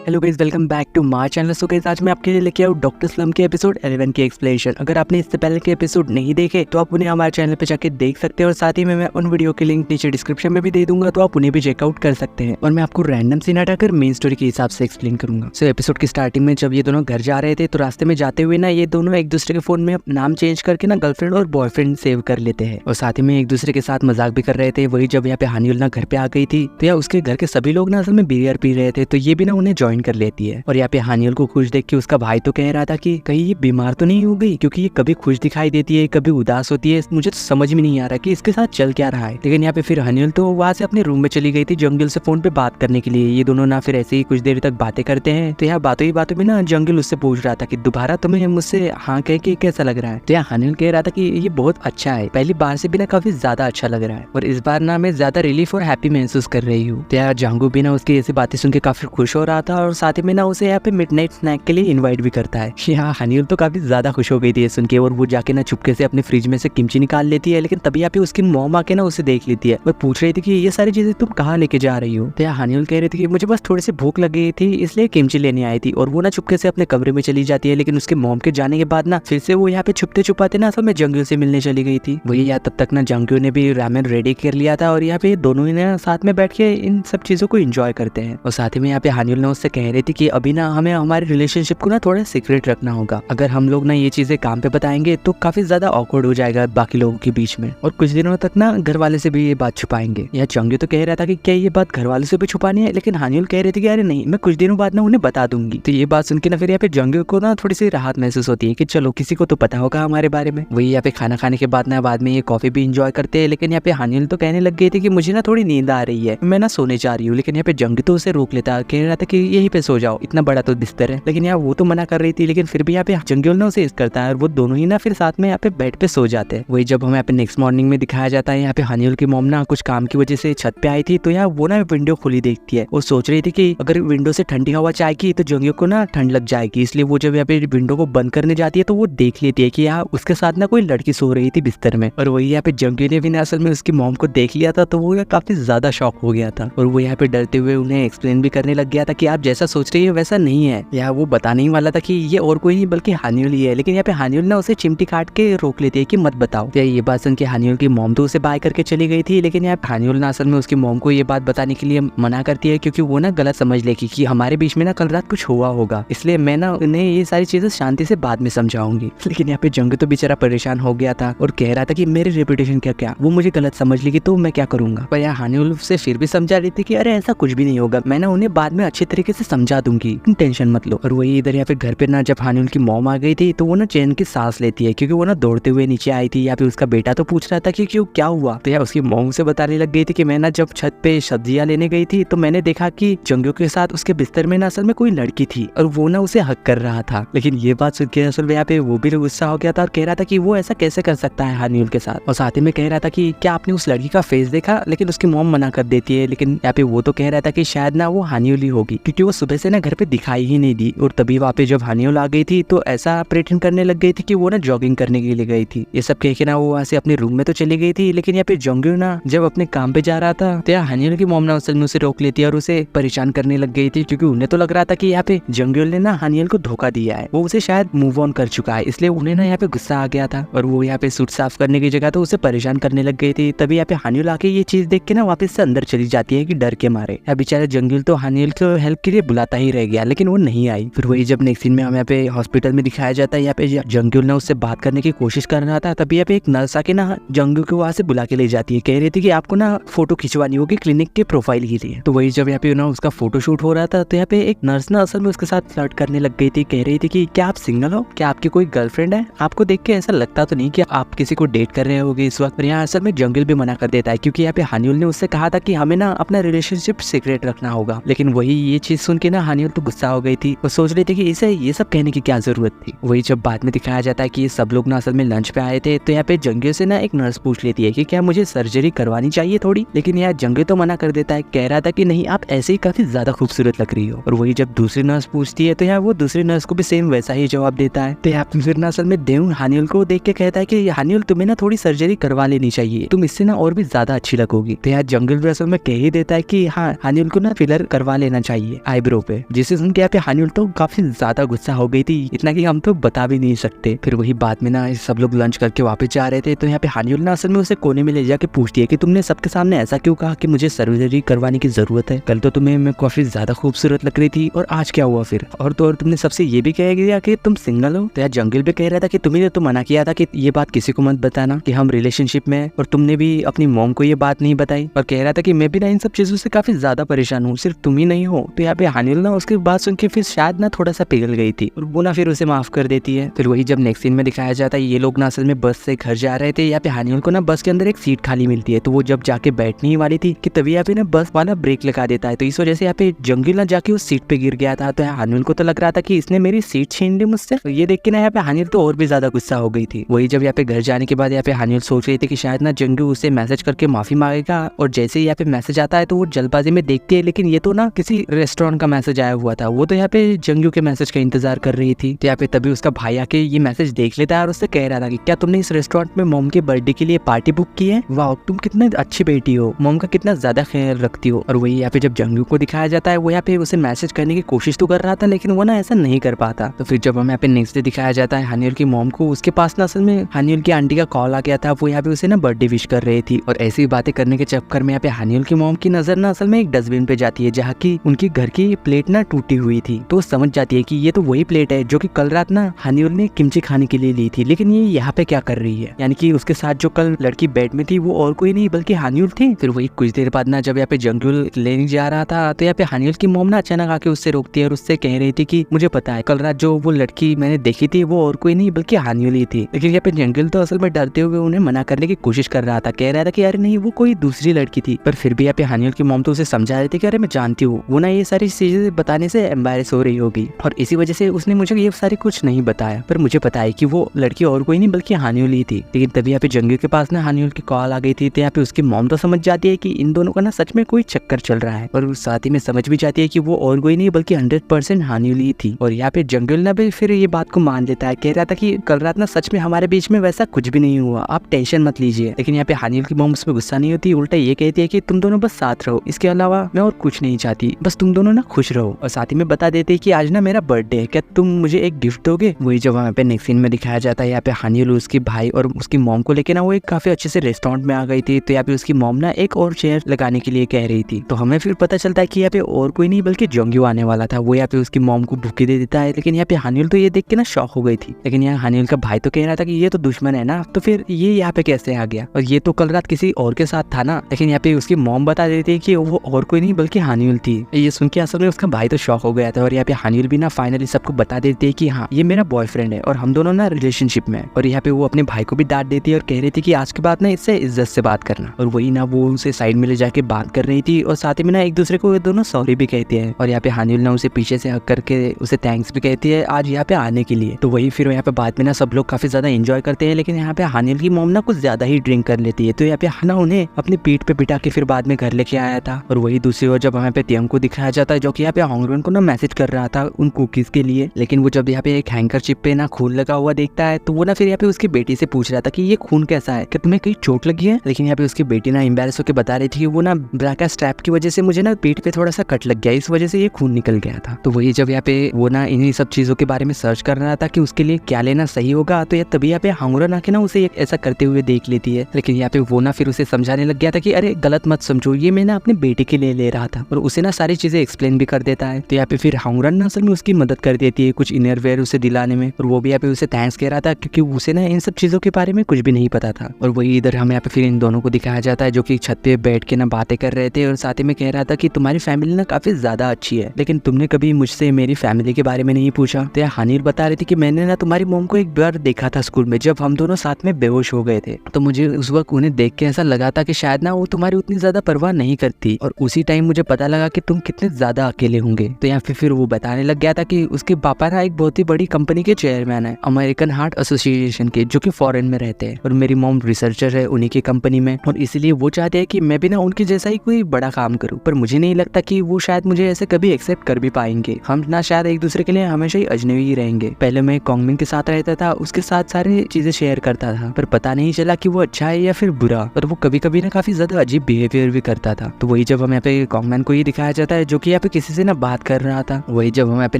Hello guys, welcome back to my channel. So guys, आज मैं आपके लिए लेके आऊँ डॉक्टर स्लम के एपिसोड 11 की एक्सप्लेनेशन। अगर आपने इससे पहले के एपिसोड नहीं देखे तो आप उन्हें हमारे चैनल पे जाके देख सकते हैं और साथ ही में मैं उन वीडियो के लिंक नीचे डिस्क्रिप्शन में भी दे दूंगा, तो आप उन्हें भी चेकआउट कर सकते हैं। और मैं आपको रैंडम सीन हटाकर मेन स्टोरी के हिसाब से एक्सप्लेन करूंगा। सो एपिसोड की स्टार्टिंग में जब ये दोनों घर जा रहे थे तो रास्ते में जाते हुए ना ये दोनों एक दूसरे के फोन में नाम चेंज करके ना गर्लफ्रेंड और बॉयफ्रेंड सेव कर लेते हैं और साथ ही में एक दूसरे के साथ मजाक भी कर रहे थे। वही जब यहाँ पे हानियुल ना घर पे आ गई थी तो यहाँ उसके घर के सभी लोग ना असल में बियर पी रहे थे, तो ये भी ना उन्हें ज्वाइन कर लेती है। और यहाँ पे हानियुल को खुश देख के उसका भाई तो कह रहा था कि कहीं ये बीमार तो नहीं हो गई, क्योंकि ये कभी खुश दिखाई देती है कभी उदास होती है, मुझे तो समझ में नहीं आ रहा कि इसके साथ चल क्या रहा है। लेकिन यहाँ पे फिर हानियुल तो वहाँ से अपने रूम में चली गई थी जंगल से फोन पे बात करने के लिए। ये दोनों ना फिर ऐसे ही कुछ देर तक बातें करते हैं। तो यहाँ बातों ही बातों में ना जंगल उससे पूछ रहा था कि दोबारा तुम्हें मुझसे हाँ कह के कैसा लग रहा है। तो यहाँ हानियुल कह रहा था कि ये बहुत अच्छा है, पहली बार से भी ना काफी ज्यादा अच्छा लग रहा है और इस बार ना मैं ज्यादा रिलीफ और हैप्पी महसूस कर रही हूँ। तो यार जांगू भी ना उसकी ऐसी बातें सुन के काफी खुश हो रहा था और साथ ही में ना उसे यहाँ पे मिडनाइट स्नैक के लिए इनवाइट भी करता है। यहाँ हानियुल तो काफी ज्यादा खुश हो गई थी ये सुन के और वो जाके ना चुपके से अपने फ्रिज में से किमची निकाल लेती है। लेकिन तभी यहाँ पे उसकी मॉम आके ना उसे देख लेती है और पूछ रही थी कि ये सारी चीजें तुम कहाँ लेके जा रही हो। तो यहाँ हानियुल कह रही थी कि मुझे बस थोड़ी सी भूख लगी थी इसलिए किमची लेने आई थी, और वो ना चुपके से अपने कमरे में चली जाती है। लेकिन उसके मॉम के जाने के बाद ना फिर से वो यहाँ पे छुपते छुपाते ना असल में जंगल से मिलने चली गई थी। वही यहाँ तब तक ना जंगल ने भी रामेन रेडी कर लिया था और यहाँ पे दोनों ही ना साथ में बैठ के इन सब चीजों को एंजॉय करते हैं। और साथ ही में यहाँ पे हानियुल ने उससे कह रही थी कि अभी ना हमें हमारे रिलेशनशिप को ना थोड़ा सीक्रेट रखना होगा। अगर हम लोग ना ये चीजें काम पे बताएंगे तो काफी ज्यादा ऑकवर्ड हो जाएगा बाकी लोगों के बीच में, और कुछ दिनों तक ना घर वाले से भी ये बात छुपाएंगे। यह चंगी तो कह रहा था कि क्या ये बात घर वालों से भी छुपानी है, लेकिन हानियुल कह रही थी कि अरे नहीं, मैं कुछ दिनों बाद ना उन्हें बता दूंगी। तो ये बात सुन के ना फिर यहाँ पे जंगी को ना थोड़ी सी राहत महसूस होती है कि चलो किसी को तो पता होगा हमारे बारे में। वही यहाँ पे खाना खाने के बाद ना बाद में ये कॉफी भी इंजॉय करते हैं। लेकिन यहाँ पे हानियुल तो कहने लग गई थी कि मुझे ना थोड़ी नींद आ रही है, मैं ना सोने जा रही हूँ। लेकिन यहाँ पे जंगी तो उसे रोक लेता, कह रहा था कि यहीं पे सो जाओ, इतना बड़ा तो बिस्तर है। लेकिन यहाँ वो तो मना कर रही थी, लेकिन फिर भी यहाँ पे जंगल ना उसे इस करता है और वो दोनों ही ना फिर साथ में यहाँ पे बेड पे सो जाते हैं। वही जब हमें यहाँ पे नेक्स्ट मॉर्निंग में दिखाया जाता है, यहाँ पे हानियुल की मॉम ना कुछ काम की वजह से छत पे आई थी। तो यहाँ वो ना विंडो खुली देखती है और सोच रही थी कि अगर विंडो से ठंडी हवा जाएगी तो जंगियों को ना ठंड लग जाएगी, इसलिए वो जब यहाँ पे विंडो को बंद करने जाती है तो वो देख लेती है कि यहाँ उसके साथ ना कोई लड़की सो रही थी बिस्तर में। और वही यहाँ पे जंगियों ने भी ना असल में उसकी मॉम को देख लिया था, तो वो काफी ज्यादा शॉक हो गया था और वो यहाँ पे डरते हुए उन्हें एक्सप्लेन भी करने लग गया था कि आप जैसा सोच रही है वैसा नहीं है। यहाँ वो बताने ही वाला था कि ये और कोई नहीं बल्कि हानियुल ही है। लेकिन यहाँ पे हानियुल ना उसे चिमटी काट के रोक लेती है कि मत बताओ। ये बात सुन के हानियुल की मॉम तो उसे बाय करके चली गई थी। लेकिन यहाँ हानियुल ना असल में उसकी मॉम को ये बात बताने के लिए मना करती है, क्योंकि वो ना गलत समझ लेगी कि हमारे बीच में ना कल रात कुछ हुआ होगा, इसलिए मैं ना उन्हें ये सारी चीजें शांति से बाद में समझाऊंगी। लेकिन यहाँ पे जंग तो बेचारा परेशान हो गया था और कह रहा था कि मेरी रेपुटेशन क्या वो मुझे गलत समझ लेगी तो मैं क्या करूंगा। पर यहाँ हानियुल से फिर भी समझा रही थी कि अरे ऐसा कुछ भी नहीं होगा, मैं ना उन्हें बाद में अच्छे तरीके से समझा दूंगी, टेंशन मत लो। और वही इधर यहाँ पे घर पे ना जब हानियुल की मॉम आ गई थी तो वो ना चैन की सांस लेती है, क्योंकि वो ना दौड़ते हुए नीचे आई थी। यहाँ पे उसका बेटा तो पूछ रहा था कि क्यों क्या हुआ। तो यार उसकी मॉम से बताने लग गई थी कि मैं ना जब छत पे सब्जियां लेने गई थी तो मैंने देखा कि जंगियों के साथ उसके बिस्तर में ना असल में कोई लड़की थी और वो ना उसे हक कर रहा था। लेकिन ये बात सुन के असल में यहाँ पे वो भी गुस्सा हो गया था और कह रहा था कि वो ऐसा कैसे कर सकता है हानियुल के साथ। और साथ ही में कह रहा था कि क्या आपने उस लड़की का फेस देखा, लेकिन उसकी मॉम मना कर देती है। लेकिन यहाँ पे वो तो कह रहा था कि शायद ना वो हानियुल ही होगी, क्योंकि वो सुबह से ना घर पे दिखाई ही नहीं दी। और तभी वहाँ पे जब हानियुल आ गई थी तो ऐसा प्रेटेंड करने लग गई थी कि वो ना जॉगिंग करने के लिए गई थी। ये सब कह के ना वो वहाँ से अपने रूम में तो चली गई थी। लेकिन यहाँ पे जंगियो ना जब अपने काम पे जा रहा था तो यहाँ हानियुल की मॉम ना असल में उसे रोक लेती है और उसे परेशान करने लग गई थी, क्योंकि उन्हें तो लग रहा था कि यहाँ पे जंगियो ने ना हानियुल को धोखा दिया है, वो उसे शायद मूव ऑन कर चुका है, इसलिए उन्हें ना यहाँ पे गुस्सा आ गया था और वो यहाँ पे सूट साफ करने की जगह तो उसे परेशान करने लग गई थी। तभी यहाँ पे हानियुल आके ये चीज देख के ना वापस से अंदर चली जाती है कि डर के मारे। बेचारा जंगिल तो हानियुल को हेल्प के लिए बुलाता ही रह गया, लेकिन वो नहीं आई। फिर वही जब नेक्स्ट सीन में हम यहाँ पे हॉस्पिटल में दिखाया जाता है, यहाँ पे जंगिल ने उससे बात करने की कोशिश कर रहा था। तभी यहाँ पे एक नर्स आके ना जंगिल को वहाँ से बुला के ले जाती है, कह रही थी कि आपको ना फोटो खिंचवानी होगी क्लिनिक के प्रोफाइल के लिए। तो वही जब यहाँ पे ना उसका फोटो शूट हो रहा था तो यहाँ पे एक नर्स ना असल में उसके साथ फ्लर्ट करने लग गई थी, कह रही थी कि क्या आप सिंगल हो, क्या आपकी कोई गर्लफ्रेंड है, आपको देख के ऐसा लगता तो नहीं कि आप किसी को डेट कर रहे होगे इस वक्त। यहाँ असल में जंगिल भी मना कर देता है, क्योंकि यहाँ पे हानियुल ने उससे कहा था कि हमें ना अपना रिलेशनशिप सीक्रेट रखना होगा। लेकिन वही ये चीज सुन के ना हानियुल तो गुस्सा हो गई थी और सोच रही थी कि इसे ये सब कहने की क्या जरूरत थी। वही जब बाद में दिखाया जाता है कि ये सब लोग ना असल में लंच पे आए थे, तो यहाँ पे जंगिल से ना एक नर्स पूछ लेती है कि क्या मुझे सर्जरी करवानी चाहिए थोड़ी। लेकिन यहाँ जंगिल तो मना कर देता है, कह रहा था कि नहीं, आप ऐसे ही काफी ज्यादा खूबसूरत लग रही हो। और वही जब दूसरी नर्स पूछती है तो यहाँ वो दूसरी नर्स को भी सेम वैसा ही जवाब देता है। तो यहाँ फिर ना असल में देव हानियुल को देख के कहता है कि हानियुल तुम्हें ना थोड़ी सर्जरी करवा लेनी चाहिए, तुम इससे ना और भी ज्यादा अच्छी लगोगी। तो यहाँ जंगल भी असल में कह ही देता है कि हाँ हानियुल को ना फिलर करवा लेना चाहिए, आईब्रो पे, जिसे सुन के यहाँ पे हानियुल तो काफी ज्यादा गुस्सा हो गई थी, इतना कि हम तो बता भी नहीं सकते। फिर वही बाद में ना सब लोग लंच करके वापस जा रहे थे, तो यहाँ पे हानियुल ना असल में उसे कोने में ले जाके पूछती है कि तुमने सबके सामने ऐसा क्यों कहा कि मुझे सर्जरी करवाने की जरूरत है? कल तो तुम्हें मैं काफी ज्यादा खूबसूरत लग रही थी, और आज क्या हुआ फिर? और तो और तुमने सबसे ये भी कह दिया कि तुम सिंगल हो। तो यार जंगल भी कह रहा था कि तुम्हें तो मना किया था कि ये बात किसी को मत बताना कि हम रिलेशनशिप में हैं, और तुमने भी अपनी मॉम को ये बात नहीं बताई। और कह रहा था कि मैं भी ना इन सब चीजों से काफी ज्यादा परेशान हूँ, सिर्फ तुम ही नहीं हो। तो यहाँ पे हानियुल ना उसकी बात सुन के फिर शायद ना थोड़ा सा पिघल गई थी, और वो ना फिर उसे माफ कर देती है। फिर वही जब नेक्स्ट सीन में दिखाया जाता है, ये लोग ना असल में बस से घर जा रहे थे। यहाँ पे हानियुल को ना बस के अंदर एक सीट खाली मिलती है, तो वो जब जाके बैठने ही वाली थी कि तभी यहाँ पे ना बस वाला ब्रेक लगा देता है। तो इस वजह से यहाँ पे जंगल ना जाके उस सीट पे गिर गया था। तो हानियुल को तो लग रहा था कि इसने मेरी सीट छीन ली मुझसे। तो ये देख के ना यहाँ पे हानियुल तो और भी ज्यादा गुस्सा हो गई थी। वही जब यहाँ पे घर जाने के बाद यहाँ पे हानियुल सोच रही थी कि शायद ना जंगू उसे मैसेज करके माफी मांगेगा, और जैसे ही यहाँ पे मैसेज आता है तो वो जल्दबाजी में देखती है, लेकिन ये तो ना किसी रेस्टोरेंट का मैसेज आया हुआ था। वो तो यहाँ पे जंगू के मैसेज का इंतजार कर रही थी। तो यहाँ पे तभी उसका भाई आके ये मैसेज देख लेता है और उससे कह रहा था कि क्या तुमने इस रेस्टोरेंट में मॉम के बर्थडे के लिए पार्टी बुक की है? वाह, तुम कितनी अच्छी बेटी हो, मॉम का कितना ज्यादा ख्याल रखती हो। और वही यहाँ पे जब जंगू को दिखाया जाता है, वो यहाँ पे उसे मैसेज करने की कोशिश तो कर रहा था, लेकिन वो ना ऐसा नहीं कर पाता। तो फिर जब हमें यहाँ पे नेक्स्ट डे दिखाया जाता है हानियुल की मॉम को, उसके पास ना असल में हानियुल की आंटी का कॉल आ गया था। वो यहाँ पे उसे ना बर्थडे विश कर रही थी, और ऐसी बातें करने के चक्कर में यहाँ पे हानियुल की मॉम की नजर ना असल में एक डस्टबिन पे जाती है, जहाँ की उनकी घर की प्लेट ना टूटी हुई थी। तो समझ जाती है कि ये तो वही प्लेट है जो कि कल रात ना हानियुल ने किमची खाने के लिए ली थी, लेकिन ये यहाँ पे क्या कर रही है? यानी कि उसके साथ जो कल लड़की बेड में थी वो और कोई नहीं बल्कि हानियुल थी। फिर वही कुछ देर बाद ना जब यहाँ पे जंगल लेने जा रहा था, तो यहाँ पे हानियुल की मॉम ना अचानक आके उससे रोकती है और उससे कह रही थी कि मुझे पता है कल रात जो वो लड़की मैंने देखी थी वो और कोई नहीं बल्कि हानियुल ही थी। लेकिन यहाँ पे जंगल तो असल में डरते हुए उन्हें मना करने की कोशिश कर रहा था, कह रहा था कि अरे नहीं वो कोई दूसरी लड़की थी। पर फिर भी यहाँ पे हानियुल की मॉम तो उसे समझा रही थी कि अरे मैं जानती हूँ वो ना ये सारी चीजें बताने से एम्बैरेस हो रही होगी, और इसी वजह से उसने मुझे ये सारी कुछ नहीं बताया, पर मुझे पता है कि वो लड़की और कोई नहीं बल्कि हानियुल ही थी। लेकिन तभी यहाँ पे जंगल के पास ना हानियुल की कॉल आ गई थी। तो यहाँ पे उसकी मॉम तो समझ जाती है कि इन दोनों का ना सच में कोई चक्कर चल रहा है, और साथ ही में समझ भी जाती है कि वो और कोई नहीं बल्कि 100% हानियुल ही थी। और यहाँ पे जंगल ना भी फिर ये बात को मान लेता है, कह रहा था कि कल रात ना सच में हमारे बीच में वैसा कुछ भी नहीं हुआ, आप टेंशन मत लीजिए। लेकिन यहाँ पे हानियुल की मॉम उसमें गुस्सा नहीं होती, उल्टा ये कहती है कि तुम दोनों बस साथ रहो, इसके अलावा मैं और कुछ नहीं चाहती, बस तुम दोनों ना खुश रहो। और साथ ही में बता देते कि आज ना मेरा बर्थडे है, क्या तुम मुझे एक गिफ्ट दोगे? वही जब वहाँ पे नेक्स्ट सीन में दिखाया जाता है, यहाँ पे हानियुल उसके भाई और उसकी मॉम को लेके ना वो एक काफी अच्छे से रेस्टोरेंट में आ गई थी। तो यहाँ पे उसकी मॉम ना एक और चेयर लगाने के लिए कह रही थी। तो हमें फिर पता चलता है कि यहाँ पे और कोई नहीं बल्कि जंगू आने वाला था। वो यहाँ पे उसकी मॉम को भूखे दे देता है, लेकिन यहाँ पे हानियुल तो ये देख के ना शॉक हो गई थी। लेकिन यहाँ हानियुल का भाई तो कह रहा था कि ये तो दुश्मन है ना, तो फिर ये यहाँ पे कैसे आ गया, और ये तो कल रात किसी और के साथ था ना। लेकिन यहाँ पे उसकी मॉम बता देती है कि वो और कोई नहीं बल्कि हानियुल थी। ये सुन के असल में उसका भाई तो शॉक हो गया था, और यहाँ पे हानियुल भी ना फाइनली सबको बता देती है कि हाँ ये मेरा बॉयफ्रेंड है और हम दोनों ना रिलेशनशिप में। और यहाँ पे वो अपने भाई को भी डांट देती है और कह रही थी कि आज के बाद ना इससे इज्जत से बात करना। और वही ना वो उसे साइड में ले जाके बात कर रही थी, और साथ ही में ना एक दूसरे को दोनों सॉरी भी कहते हैं। और यहाँ पे हानियुल ना उसे पीछे से हक करके उसे थैंक्स भी कहती है आज यहाँ पे आने के लिए। तो वही फिर यहाँ पे बाद में ना सब लोग काफी ज्यादा एंजॉय करते हैं, लेकिन यहाँ पे हानियुल की मॉम ना कुछ ज्यादा ही ड्रिंक कर लेती है। तो यहाँ पे ना उन्हें अपनी पीठ पे बिठा के फिर बाद में घर लेके आया था। और वही दूसरी ओर जब हमें पे तियंग को दिखाया जाता है, जो कि यहाँ पे होंगरुन को ना मैसेज कर रहा था उन कुकीज के लिए। लेकिन वो जब यहाँ पे एक हैंकर चिप पे ना खून लगा हुआ देखता है, तो वो ना फिर यहाँ पे उसकी बेटी से पूछ रहा था कि ये खून कैसा है, कि तुम्हें कहीं चोट लगी है? लेकिन यहाँ पे उसकी बेटी ना एम्बैरेस होकर बता रही थी कि वो ना ब्राका स्ट्रैप की वजह से मुझे ना पीठ पे थोड़ा सा कट लग गया, इस वजह से ये खून निकल गया था। तो वही जब यहाँ पे वो ना इन्हीं सब चीजों के बारे में सर्च कर रहा था कि उसके लिए क्या लेना सही होगा, तो तभी यहाँ पे होंगरुन आके ना उसे ऐसा करते हुए देख लेती है। लेकिन यहाँ पे वो ना फिर उसे समझाने लग गया था कि अरे गलत मत समझो, ये मैं ना अपने बेटे के लिए ले रहा था, और उसे ना सारी चीजें एक्सप्लेन भी कर देता है। तो यहाँ पे फिर होंगरुन ना असल में उसकी मदद कर देती है कुछ इनरवेयर उसे दिलाने में, और वो भी यहाँ पे उसे थैंक्स कह रहा था क्योंकि उसे ना इन सब चीजों के बारे में कुछ भी नहीं पता था। और वही इधर हमें यहाँ पे फिर इन दोनों को दिखाया जाता है जो कि छत पे बैठ के ना बातें कर रहे थे, और साथ ही में कह रहा था कि तुम्हारी फैमिली ना काफी ज्यादा अच्छी है, लेकिन तुमने कभी मुझसे मेरी फैमिली के बारे में नहीं पूछा। तो हानियुल बता रही थी कि मैंने ना तुम्हारी मॉम को एक बार देखा था स्कूल में, जब हम दोनों साथ में बेहोश हो गए थे, तो मुझे उस वक्त उन्हें देख के ऐसा लगा था कि शायद ना वो तुम्हारी उतनी ज्यादा परवाह नहीं करती, और उसी टाइम मुझे पता लगा कि तुम कितने ज्यादा अकेले होंगे। तो यहाँ फिर वो बताने लग गया था कि उसके पापा ना एक बहुत ही बड़ी कंपनी के चेयरमैन है, अमेरिकन हार्ट एसोसिएशन के, जो कि फॉरेन में रहते हैं, और मेरी मॉम रिसर्चर है उन्हीं की कंपनी में, और इसलिए वो चाहते हैं कि मैं भी ना उनके जैसा ही कोई बड़ा काम करूं। पर मुझे नहीं लगता कि वो शायद मुझे ऐसे कभी एक्सेप्ट कर भी पाएंगे, हम ना शायद एक दूसरे के लिए हमेशा ही अजनबी ही रहेंगे। पहले मैं कॉन्गमिन के साथ रहता था, उसके साथ सारी चीजें शेयर करता था, पर पता नहीं चला कि वो अच्छा है या फिर बुरा, पर वो कभी कभी ना काफी ज्यादा अजीब बिहेवियर भी करता था। तो वही जब हम यहाँ पे कॉन्गमैन को ही दिखाया जाता है जो कि यहाँ पे पे किसी से ना बात कर रहा था। वही जब हमें यहाँ पे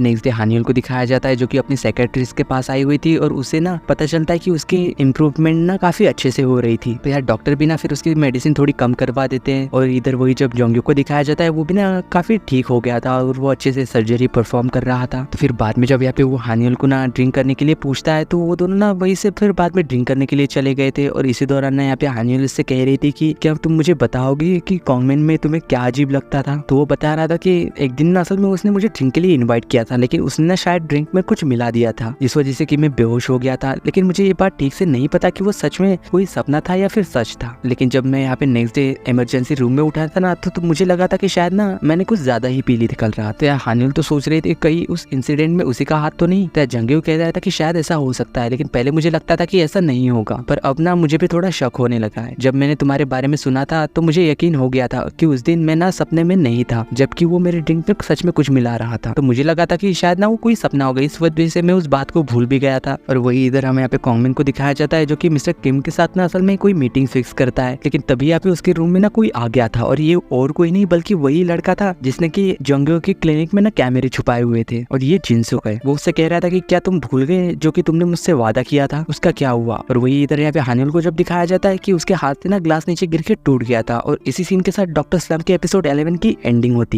नेक्स्ट डे हानियल को दिखाया जाता है जो कि अपनी सेक्रेटरीज के पास आई हुई थी और उसे ना पता चलता है कि उसकी इम्प्रूवमेंट ना काफी अच्छे से हो रही थी। तो यार डॉक्टर भी ना फिर उसकी मेडिसिन थोड़ी कम करवा देते हैं और इधर वही जब जोंग्योक को दिखाया जाता है वो भी ना काफी ठीक हो गया था और वो अच्छे से सर्जरी परफॉर्म कर रहा था। तो फिर बाद में जब यहाँ पे वो हानियल को ना ड्रिंक करने के लिए पूछता है तो वो दोनों ना वही से फिर बाद में ड्रिंक करने के लिए चले गए थे। और इसी दौरान ना यहाँ पे हानियल इससे कह रही थी कि क्या तुम मुझे बताओगी कि कॉन्वेंट में तुम्हें क्या अजीब लगता था। तो वो बता रहा था कि एक दिन ना असल में उसने मुझे ड्रिंक के लिए इन्वाइट किया था लेकिन उसने ना शायद ड्रिंक में कुछ मिला दिया था जिस वजह से कि मैं बेहोश हो गया था। लेकिन मुझे ये बात ठीक से नहीं पता कि वो सच में कोई सपना था या फिर सच था। लेकिन जब मैं यहाँ पे नेक्स्ट डे इमरजेंसी रूम में उठा था ना तो मुझे लगा था कि शायद ना मैंने कुछ ज्यादा ही पी ली थी कल रात। तो यार हानिल तो सोच रही थी कहीं उस इंसिडेंट में उसी का हाथ तो नहीं। तो जंगेऊ कह रहा था कि शायद ऐसा हो सकता है लेकिन पहले मुझे लगता था कि ऐसा नहीं होगा पर अब ना मुझे भी थोड़ा शक होने लगा है। जब मैंने तुम्हारे बारे में सुना था तो मुझे यकीन हो गया था कि उस दिन मैं ना सपने में नहीं था जबकि वो मेरे ड्रिंक में सच में कुछ मिला रहा था। तो मुझे लगा था कि शायद ना वो कोई सपना होगा, इस वजह से मैं उस बात को भूल भी गया था। और वही इधर हमें यहाँ पे कॉन्गमिन को दिखाया जाता है जो कि मिस्टर किम के साथ ना असल में कोई मीटिंग फिक्स करता है। लेकिन तभी यहाँ पे उसके रूम में ना कोई आ गया था और ये और कोई नहीं बल्कि वही लड़का था जिसने की जोंग्यो की क्लिनिक में ना कैमरे छुपाए हुए थे। और ये जिनसुक है। वो उससे कह रहा था कि क्या तुम भूल गए जो कि तुमने मुझसे वादा किया था उसका क्या हुआ। और वही इधर यहाँ पे हानिल को जब दिखाया जाता है कि उसके हाथ से ना ग्लास नीचे गिर के टूट गया था। और इसी सीन के साथ डॉक्टर स्लम के एपिसोड 11 की एंडिंग होती।